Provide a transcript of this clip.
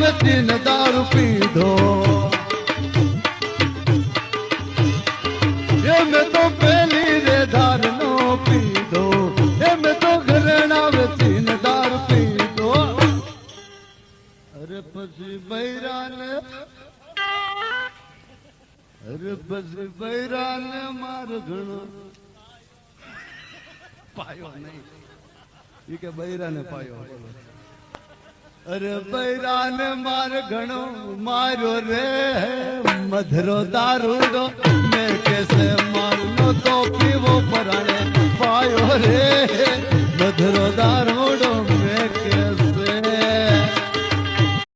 વેચીન દારૂ પીધો એમ તો પેલી રે ધારનો પીધો એમ તો ઘરેણા વેચીન દારૂ પીધો અરે પછી બૈરાને માર ઘણો પાયો નહીં એ કે બૈરાને પાયો અરે બૈરાને માર ઘણો માર્યો રે મધરો દારૂડો મેં કેસે મારનો તો પીવો પરાણે પાયો રે મધરો દારૂડો